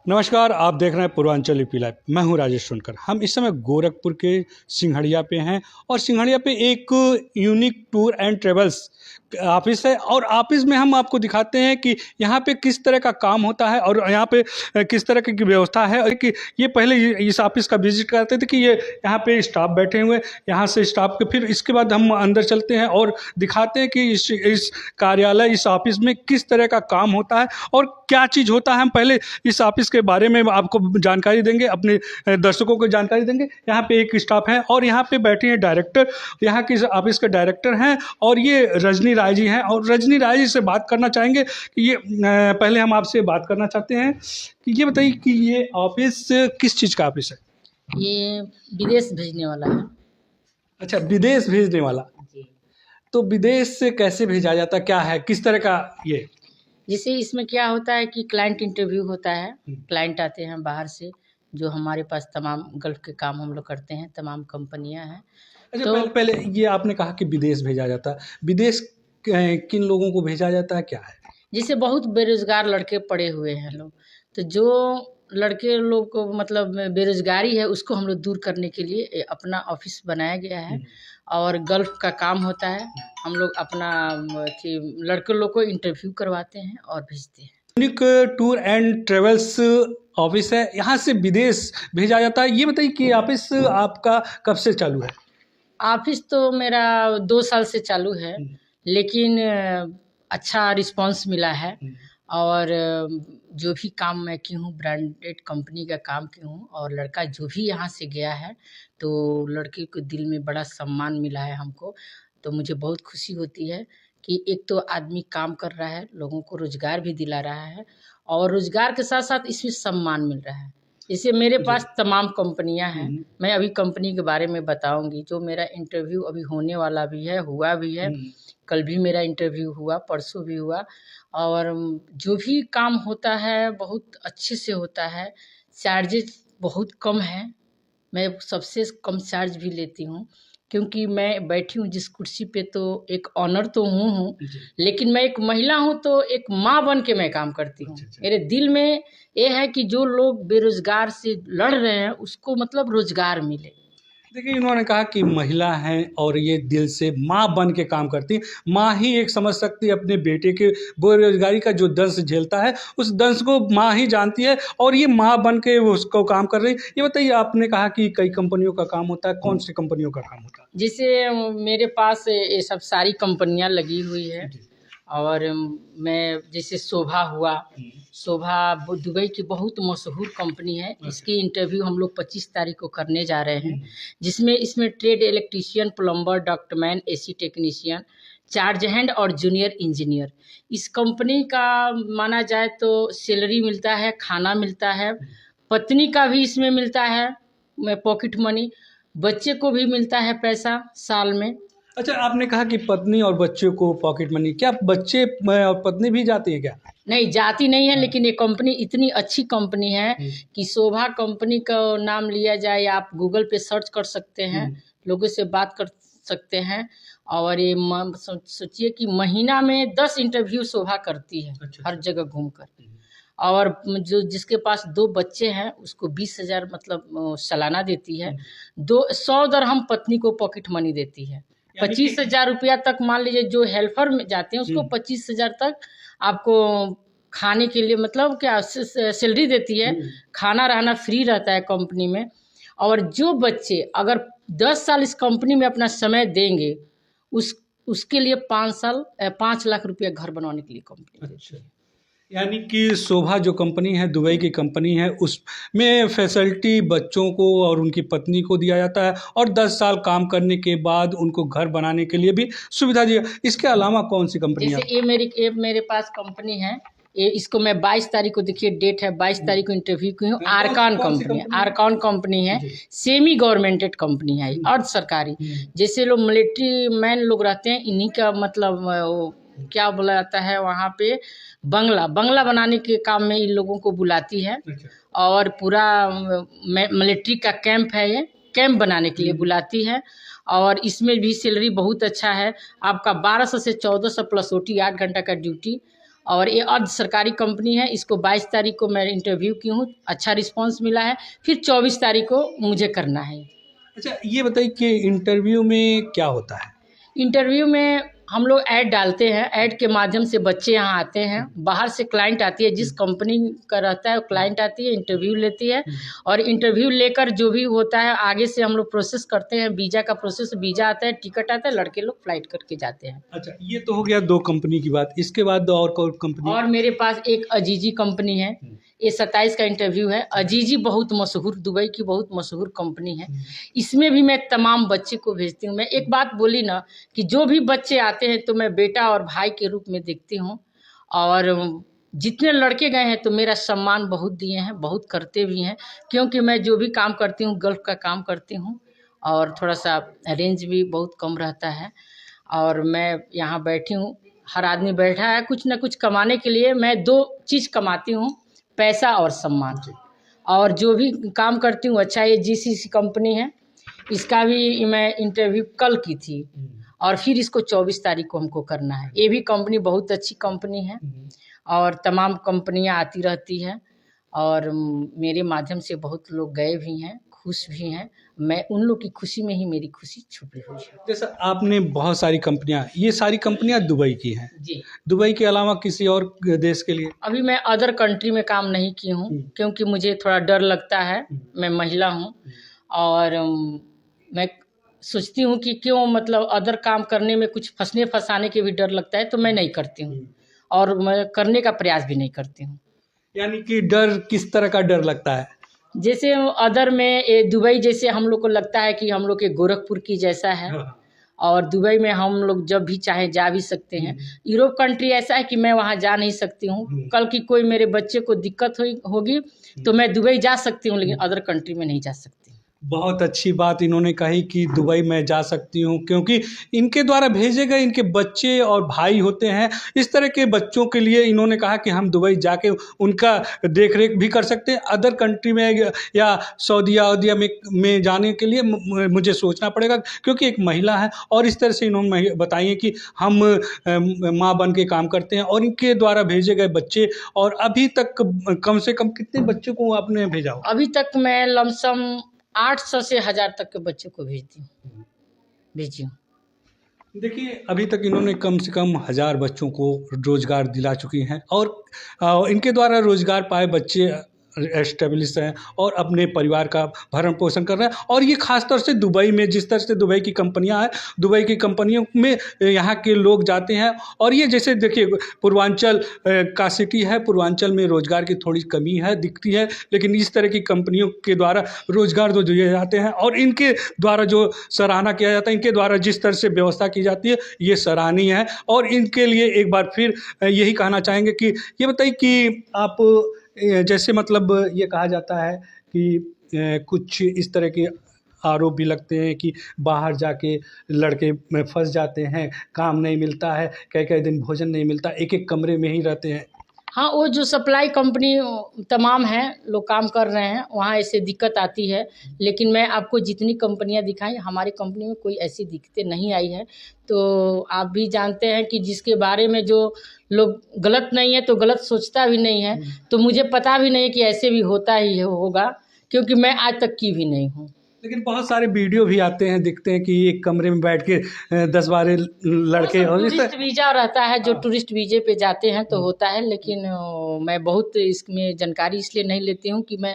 नमस्कार, आप देख रहे हैं पूर्वांचल यूपी लाइव। मैं हूं राजेश सोनकर। हम इस समय गोरखपुर के सिंघड़िया पे हैं और सिंघड़िया पे एक unique tour and travels office है और ऑफिस में हम आपको दिखाते हैं कि यहाँ पे किस तरह का काम होता है और यहाँ पे किस तरह की व्यवस्था है। और कि ये पहले इस ऑफिस का विजिट करते थे कि ये यहाँ पे स्टाफ बैठे हुए, यहाँ से स्टाफ के फिर इसके बाद हम अंदर चलते हैं और दिखाते हैं कि इस कार्यालय, इस ऑफिस में किस तरह का काम होता है और क्या चीज़ होता है। हम पहले इस ऑफिस के बारे में आपको जानकारी देंगे, अपने दर्शकों को जानकारी देंगे। यहाँ पे एक स्टाफ है और यहाँ पे बैठे हैं डायरेक्टर, यहाँ के ऑफिस के डायरेक्टर हैं और ये रजनी राय जी हैं। और रजनी राय जी से बात करना चाहेंगे कि ये पहले हम आपसे बात करना चाहते हैं कि ये बताइए कि ये ऑफिस किस चीज़ का ऑफिस है? ये विदेश भेजने वाला है। अच्छा, विदेश भेजने वाला। जी। तो विदेश से कैसे भेजा जाता, क्या है, किस तरह का ये? जैसे इसमें क्या होता है कि क्लाइंट इंटरव्यू होता है, क्लाइंट आते हैं बाहर से, जो हमारे पास तमाम गल्फ के काम हम लोग करते हैं, तमाम कंपनियां हैं। अच्छा, तो पहले ये आपने कहा कि विदेश भेजा जाता है। विदेश किन लोगों को भेजा जाता है, क्या है? जैसे बहुत बेरोजगार लड़के पड़े हुए हैं लोग, तो जो लड़के लोग को मतलब बेरोजगारी है उसको हम लोग दूर करने के लिए अपना ऑफिस बनाया गया है। और गल्फ का काम होता है, हम लोग अपना लड़के लोग को इंटरव्यू करवाते हैं और भेजते हैं। Unique tour and travels office है, यहाँ से विदेश भेजा जाता है। ये बताइए कि ऑफिस आपका कब से चालू है? ऑफिस तो मेरा 2 साल से चालू है, लेकिन अच्छा रिस्पांस मिला है। और जो भी काम मैं की हूँ ब्रांडेड कंपनी का काम की हूँ, और लड़का जो भी यहाँ से गया है तो लड़के को दिल में बड़ा सम्मान मिला है हमको। तो मुझे बहुत खुशी होती है कि एक तो आदमी काम कर रहा है, लोगों को रोजगार भी दिला रहा है और रोजगार के साथ साथ इसमें सम्मान मिल रहा है। जैसे मेरे पास तमाम कंपनियां हैं, मैं अभी कंपनी के बारे में बताऊंगी। जो मेरा इंटरव्यू अभी होने वाला भी है, हुआ भी है, कल भी मेरा इंटरव्यू हुआ, परसों भी हुआ। और जो भी काम होता है बहुत अच्छे से होता है। चार्जेस बहुत कम है, मैं सबसे कम चार्ज भी लेती हूँ, क्योंकि मैं बैठी हूँ जिस कुर्सी पे तो एक ऑनर तो हूँ, लेकिन मैं एक महिला हूँ तो एक माँ बन के मैं काम करती हूँ। मेरे दिल में ये है कि जो लोग बेरोजगार से लड़ रहे हैं उसको मतलब रोजगार मिले। देखिए, इन्होंने कहा कि महिला हैं और ये दिल से माँ बन के काम करती हैं। माँ ही एक समझ सकती है अपने बेटे के बेरोजगारी का जो दंश झेलता है, उस दंश को माँ ही जानती है और ये माँ बन के वो उसको काम कर रही है। ये बताइए, आपने कहा कि कई कंपनियों का काम होता है, कौन सी कंपनियों का काम होता है? जैसे मेरे पास ये सब सारी कंपनियां लगी हुई है। और मैं जैसे शोभा हुआ, शोभा दुबई की बहुत मशहूर कंपनी है। इसकी इंटरव्यू हम लोग 25 तारीख को करने जा रहे हैं, जिसमें इसमें ट्रेड इलेक्ट्रीशियन, प्लम्बर, डॉक्टरमैन, एसी टेक्नीशियन, चार्ज हैंड और जूनियर इंजीनियर। इस कंपनी का माना जाए तो सैलरी मिलता है, खाना मिलता है, पत्नी का भी इसमें मिलता है पॉकेट मनी, बच्चे को भी मिलता है पैसा साल में। अच्छा, आपने कहा कि पत्नी और बच्चों को पॉकेट मनी, क्या बच्चे और पत्नी भी जाती है क्या? नहीं, जाती नहीं है, लेकिन ये कंपनी इतनी अच्छी कंपनी है कि शोभा कंपनी का नाम लिया जाए, आप गूगल पे सर्च कर सकते हैं, लोगों से बात कर सकते हैं। और ये सोचिए कि महीना में 10 इंटरव्यू शोभा करती है। अच्छा। हर जगह घूमकर। और जो जिसके पास 2 बच्चे हैं उसको 20,000 मतलब सालाना देती है। 100 दरहम पत्नी को पॉकेट मनी देती है। 25,000 रुपया तक, मान लीजिए जो हेल्पर में जाते हैं उसको 25,000 तक आपको खाने के लिए मतलब क्या सैलरी देती है। खाना रहना फ्री रहता है कंपनी में। और जो बच्चे अगर 10 साल इस कंपनी में अपना समय देंगे, उसके लिए 5 लाख रुपया घर बनवाने के लिए कंपनी देती है। यानी कि शोभा जो कंपनी है, दुबई की कंपनी है, उसमें फैसिलिटी बच्चों को और उनकी पत्नी को दिया जाता है और 10 साल काम करने के बाद उनको घर बनाने के लिए भी सुविधा दिया। इसके अलावा कौन सी कंपनी है? जैसे ये मेरे पास कंपनी है, ये इसको मैं 22 तारीख को, देखिए डेट है 22 तारीख को इंटरव्यू की हूँ। आरकान कंपनी, आरकान कंपनी है, सेमी गवर्नमेंटेड कंपनी है, अर्ध सरकारी। जैसे लोग मिलिट्री मैन लोग रहते हैं, इन्हीं का मतलब क्या बोला जाता है वहाँ पे, बंगला बनाने के काम में इन लोगों को बुलाती है। और पूरा मिलिट्री का कैंप है, ये कैंप बनाने के लिए बुलाती है। और इसमें भी सैलरी बहुत अच्छा है, आपका 1200 से 1400 प्लस ओटी, 8 घंटा का ड्यूटी। और ये अर्ध सरकारी कंपनी है। इसको 22 तारीख को मैं इंटरव्यू की हूँ, अच्छा रिस्पांस मिला है। फिर 24 तारीख को मुझे करना है। अच्छा, ये बताइए कि इंटरव्यू में क्या होता है? इंटरव्यू में हम लोग ऐड डालते हैं, ऐड के माध्यम से बच्चे यहाँ आते हैं। बाहर से क्लाइंट आती है, जिस कंपनी का रहता है वो क्लाइंट आती है, इंटरव्यू लेती है और इंटरव्यू लेकर जो भी होता है आगे से हम लोग प्रोसेस करते हैं। वीज़ा का प्रोसेस, वीज़ा आता है, टिकट आता है, लड़के लोग फ्लाइट करके जाते हैं। अच्छा, ये तो हो गया 2 कंपनी की बात। इसके बाद और कौन कंपनी? और मेरे पास एक अजीजी कंपनी है। ये 27 का इंटरव्यू है। अजीजी बहुत मशहूर, दुबई की बहुत मशहूर कंपनी है। इसमें भी मैं तमाम बच्चे को भेजती हूँ। मैं एक बात बोली ना कि जो भी बच्चे आते हैं तो मैं बेटा और भाई के रूप में देखती हूँ। और जितने लड़के गए हैं तो मेरा सम्मान बहुत दिए हैं, बहुत करते भी हैं। क्योंकि मैं जो भी काम करती हूँ गल्फ़ का काम करती हूँ और थोड़ा सा रेंज भी बहुत कम रहता है। और मैं यहाँ बैठी हूँ, हर आदमी बैठा है कुछ ना कुछ कमाने के लिए। मैं 2 चीज़ कमाती हूँ, पैसा और सम्मान। और जो भी काम करती हूँ अच्छा। ये जीसीसी कंपनी है, इसका भी मैं इंटरव्यू कल की थी और फिर इसको 24 तारीख को हमको करना है। ये भी कंपनी बहुत अच्छी कंपनी है और तमाम कंपनियां आती रहती है और मेरे माध्यम से बहुत लोग गए भी हैं, खुश भी हैं। मैं उन लोग की खुशी में ही मेरी खुशी छुपी हुई है। जैसा आपने बहुत सारी कंपनियां, ये सारी कंपनियां दुबई की हैं। जी, दुबई के अलावा किसी और देश के लिए? अभी मैं अदर कंट्री में काम नहीं की हूँ क्योंकि मुझे थोड़ा डर लगता है। मैं महिला हूँ और मैं सोचती हूँ कि क्यों, मतलब अदर काम करने में कुछ फंसने फंसाने के भी डर लगता है, तो मैं नहीं करती हूँ और मैं करने का प्रयास भी नहीं करती हूँ। यानी कि डर, किस तरह का डर लगता है? जैसे अदर में दुबई जैसे हम लोग को लगता है कि हम लोग के गोरखपुर की जैसा है और दुबई में हम लोग जब भी चाहे जा भी सकते हैं। यूरोप कंट्री ऐसा है कि मैं वहाँ जा नहीं सकती हूँ। कल की कोई मेरे बच्चे को दिक्कत होगी तो मैं दुबई जा सकती हूँ, लेकिन अदर कंट्री में नहीं जा सकती। बहुत अच्छी बात इन्होंने कही कि दुबई में जा सकती हूँ, क्योंकि इनके द्वारा भेजे गए इनके बच्चे और भाई होते हैं। इस तरह के बच्चों के लिए इन्होंने कहा कि हम दुबई जाके उनका देख रेख भी कर सकते हैं। अदर कंट्री में या सऊदीया में जाने के लिए मुझे सोचना पड़ेगा, क्योंकि एक महिला है। और इस तरह से इन्होंने बताइए कि हम माँ बन के काम करते हैं और इनके द्वारा भेजे गए बच्चे। और अभी तक कम से कम कितने बच्चों को आपने भेजा हो? अभी तक मैं लमसम 800 से 1000 तक के बच्चों को भेजी हूँ। देखिए, अभी तक इन्होंने कम से कम 1000 बच्चों को रोज़गार दिला चुकी हैं और इनके द्वारा रोज़गार पाए बच्चे एस्टेब्लिश हैं और अपने परिवार का भरण पोषण कर रहे हैं। और ये ख़ास तौर से दुबई में, जिस तरह से दुबई की कंपनियां हैं, दुबई की कंपनियों में यहाँ के लोग जाते हैं। और ये जैसे देखिए, पूर्वांचल का सिटी है, पूर्वांचल में रोज़गार की थोड़ी कमी है, दिखती है, लेकिन इस तरह की कंपनियों के द्वारा रोज़गार तो दिए जाते हैं और इनके द्वारा जो सराहना किया जाता है, इनके द्वारा जिस तरह से व्यवस्था की जाती है, ये सराहनीय है। और इनके लिए एक बार फिर यही कहना चाहेंगे कि ये बताइए कि आप जैसे मतलब ये कहा जाता है कि कुछ इस तरह के आरोप भी लगते हैं कि बाहर जाके लड़के में फंस जाते हैं, काम नहीं मिलता है, कई-कई दिन भोजन नहीं मिलता, एक-एक कमरे में ही रहते हैं। हाँ, वो जो सप्लाई कंपनी तमाम हैं, लोग काम कर रहे हैं, वहाँ ऐसे दिक्कत आती है। लेकिन मैं आपको जितनी कंपनियाँ दिखाई, हमारी कंपनी में कोई ऐसी दिक्कतें नहीं आई है। तो आप भी जानते हैं कि जिसके बारे में जो लोग गलत नहीं है तो गलत सोचता भी नहीं है। तो मुझे पता भी नहीं है कि ऐसे भी होता ही होगा, क्योंकि मैं आज तक की भी नहीं हूँ। लेकिन बहुत सारे वीडियो भी आते हैं, दिखते हैं कि एक कमरे में बैठ के 10-12 लड़के और इस टूरिस्ट तरह। वीज़ा रहता है, जो टूरिस्ट वीज़े पे जाते हैं तो होता है। लेकिन मैं बहुत इसमें जानकारी इसलिए नहीं लेती हूँ कि मैं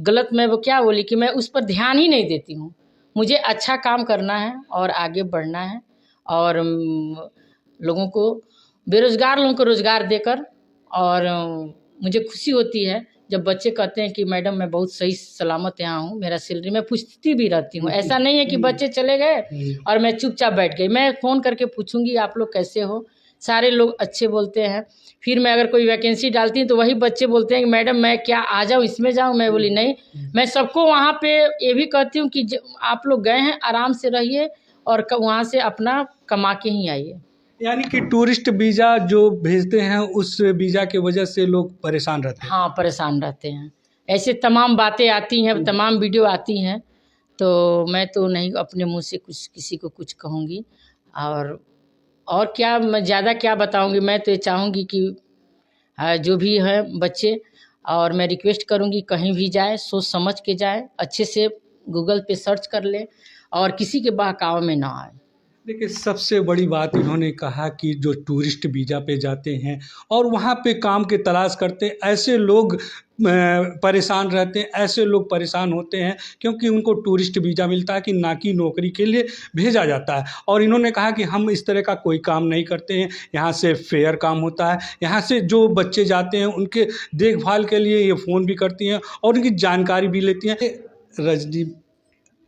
गलत, मैं वो क्या बोली कि मैं उस पर ध्यान ही नहीं देती हूँ। मुझे अच्छा काम करना है और आगे बढ़ना है और लोगों को, बेरोज़गार लोगों को रोज़गार देकर। और मुझे खुशी होती है जब बच्चे कहते हैं कि मैडम मैं बहुत सही सलामत यहाँ हूँ, मेरा सैलरी, मैं पूछती भी रहती हूँ। ऐसा नहीं है कि बच्चे चले गए और मैं चुपचाप बैठ गई। मैं फ़ोन करके पूछूंगी आप लोग कैसे हो। सारे लोग अच्छे बोलते हैं। फिर मैं अगर कोई वैकेंसी डालती हूँ तो वही बच्चे बोलते हैं कि मैडम मैं क्या आ जाऊँ, इसमें जाऊँ। मैं बोली नहीं, मैं सबको वहाँ पे ये भी कहती हूँ कि आप लोग गए हैं आराम से रहिए और वहाँ से अपना कमा के ही आइए। यानी कि टूरिस्ट वीज़ा जो भेजते हैं, उस वीज़ा की वजह से लोग परेशान रहते हैं। हाँ, परेशान रहते हैं। ऐसे तमाम बातें आती हैं, तमाम वीडियो आती हैं। तो मैं तो नहीं अपने मुँह से कुछ किसी को कुछ कहूँगी। और क्या मैं ज़्यादा क्या बताऊँगी। मैं तो ये चाहूँगी कि जो भी है बच्चे, और मैं रिक्वेस्ट करूँगी कहीं भी जाए सोच समझ के जाए, अच्छे से गूगल पे सर्च कर ले और किसी के बहकावे में ना आए। देखिए, सबसे बड़ी बात इन्होंने कहा कि जो टूरिस्ट वीज़ा पे जाते हैं और वहाँ पे काम की तलाश करते हैं, ऐसे लोग परेशान रहते हैं, ऐसे लोग परेशान होते हैं क्योंकि उनको टूरिस्ट वीज़ा मिलता है कि ना कि नौकरी के लिए भेजा जाता है। और इन्होंने कहा कि हम इस तरह का कोई काम नहीं करते हैं, यहाँ से फेयर काम होता है, यहाँ से जो बच्चे जाते हैं उनके देखभाल के लिए ये फ़ोन भी करती हैं और उनकी जानकारी भी लेती हैं। रजनी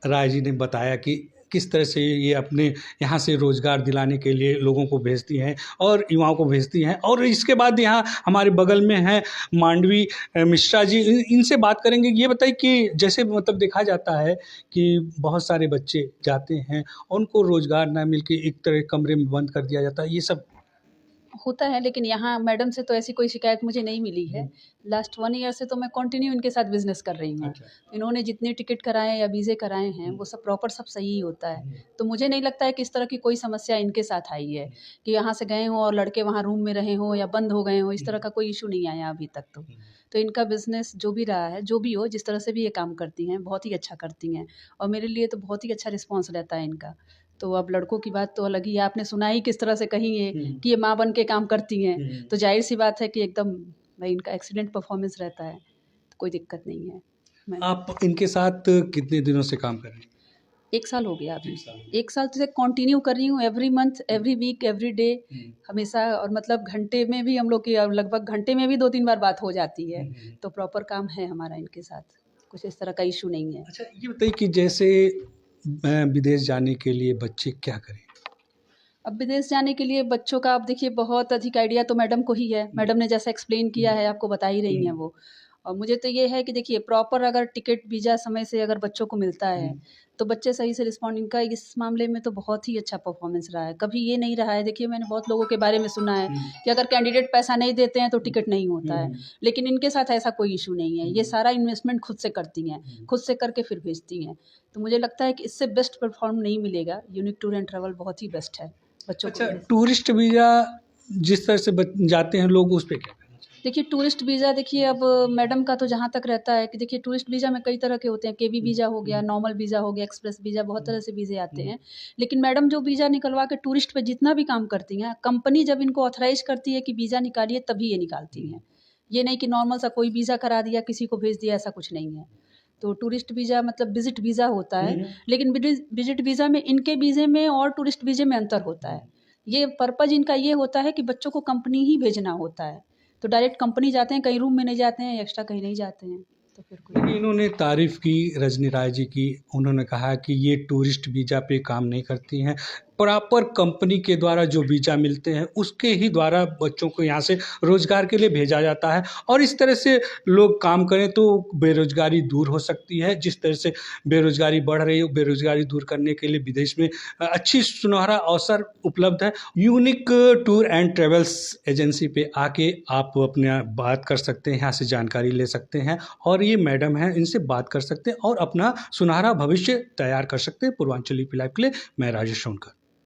राय जी ने बताया कि किस तरह से ये अपने यहाँ से रोज़गार दिलाने के लिए लोगों को भेजती हैं और युवाओं को भेजती हैं। और इसके बाद यहाँ हमारे बगल में हैं मांडवी मिश्रा जी, इनसे बात करेंगे। ये बताइए कि जैसे मतलब देखा जाता है कि बहुत सारे बच्चे जाते हैं और उनको रोज़गार ना मिल के एक तरह कमरे में बंद कर दिया जाता है, ये सब होता है, लेकिन यहाँ मैडम से तो ऐसी कोई शिकायत मुझे नहीं मिली है। लास्ट 1 ईयर से तो मैं कंटिन्यू इनके साथ बिज़नेस कर रही हूँ। इन्होंने जितने टिकट कराए या वीज़े कराए हैं वो सब प्रॉपर सब सही ही होता है। तो मुझे नहीं लगता है कि इस तरह की कोई समस्या इनके साथ आई है कि यहाँ से गए हों और लड़के वहाँ रूम में रहे हों या बंद हो गए हों, इस तरह का कोई इशू नहीं आया अभी तक तो। तो इनका बिज़नेस जो भी रहा है, जो भी हो, जिस तरह से भी ये काम करती हैं, बहुत ही अच्छा करती हैं और मेरे लिए तो बहुत ही अच्छा रिस्पॉन्स रहता है इनका। तो अब लड़कों की बात तो अलग ही है, आपने सुना ही किस तरह से कही है कि ये माँ बन के काम करती हैं, तो जाहिर सी बात है कि एकदम भाई इनका एक्सीलेंट परफॉर्मेंस रहता है, तो कोई दिक्कत नहीं है। आप इनके साथ कितने दिनों से काम कर रहे हैं? 1 साल हो गया अभी। 1 साल से कंटिन्यू कर रही हूँ, every month, every week, every day, हमेशा। और मतलब घंटे में भी हम लोग की लगभग घंटे में भी 2-3 बार बात हो जाती है। तो प्रॉपर काम है हमारा इनके साथ, कुछ इस तरह का इशू नहीं है। अच्छा, ये बताइए कि जैसे विदेश जाने के लिए बच्चे क्या करें? अब विदेश जाने के लिए बच्चों का, आप देखिए, बहुत अधिक आइडिया तो मैडम को ही है। मैडम ने जैसा एक्सप्लेन किया है आपको बता ही रही हैं वो। और मुझे तो ये है कि देखिए, प्रॉपर अगर टिकट वीज़ा समय से अगर बच्चों को मिलता है तो बच्चे सही से रिस्पॉन्ड, इनका इस मामले में तो बहुत ही अच्छा परफॉर्मेंस रहा है। कभी ये नहीं रहा है, देखिए मैंने बहुत लोगों के बारे में सुना है कि अगर कैंडिडेट पैसा नहीं देते हैं तो टिकट नहीं होता है, लेकिन इनके साथ ऐसा कोई इशू नहीं है। ये सारा इन्वेस्टमेंट खुद से करती हैं, खुद से करके फिर भेजती हैं। तो मुझे लगता है कि इससे बेस्ट परफॉर्म नहीं मिलेगा। यूनिक टूर एंड ट्रैवल बहुत ही बेस्ट है बच्चों को। अच्छा, टूरिस्ट वीज़ा जिस तरह से जाते हैं लोग, उस पे क्या करना चाहिए? देखिए, टूरिस्ट वीज़ा, देखिए अब मैडम का तो जहाँ तक रहता है कि देखिए टूरिस्ट वीज़ा में कई तरह के होते हैं। केवी वीज़ा हो गया, नॉर्मल वीज़ा हो गया, एक्सप्रेस वीज़ा, बहुत तरह से वीज़े आते हैं। लेकिन मैडम जो वीज़ा निकलवा के टूरिस्ट पे जितना भी काम करती हैं, कंपनी जब इनको ऑथराइज़ करती है कि वीज़ा निकालिए तभी ये निकालती हैं। ये नहीं कि नॉर्मल सा कोई वीज़ा करा दिया, किसी को भेज दिया, ऐसा कुछ नहीं है। तो टूरिस्ट वीज़ा मतलब विज़िट वीज़ा होता है, लेकिन विज़िट वीज़ा में, इनके वीज़े में और टूरिस्ट वीज़े में अंतर होता है। ये पर्पज़ इनका ये होता है कि बच्चों को कंपनी ही भेजना होता है। तो डायरेक्ट कंपनी जाते हैं, कहीं रूम में नहीं जाते हैं, एक्स्ट्रा कहीं नहीं जाते हैं। तो फिर कोई इन्होंने तारीफ़ की रजनी राय जी की। उन्होंने कहा कि ये टूरिस्ट वीज़ा पे काम नहीं करती हैं, प्रॉपर कंपनी के द्वारा जो वीज़ा मिलते हैं उसके ही द्वारा बच्चों को यहाँ से रोज़गार के लिए भेजा जाता है। और इस तरह से लोग काम करें तो बेरोज़गारी दूर हो सकती है। जिस तरह से बेरोज़गारी बढ़ रही है, बेरोज़गारी दूर करने के लिए विदेश में अच्छी सुनहरा अवसर उपलब्ध है। Unique tour and travels agency पे आके आप अपना बात कर सकते हैं, यहाँ से जानकारी ले सकते हैं और ये मैडम हैं, इनसे बात कर सकते हैं और अपना सुनहरा भविष्य तैयार कर सकते हैं। पूर्वांचली लाइव के लिए मैं राजेश सोनकर।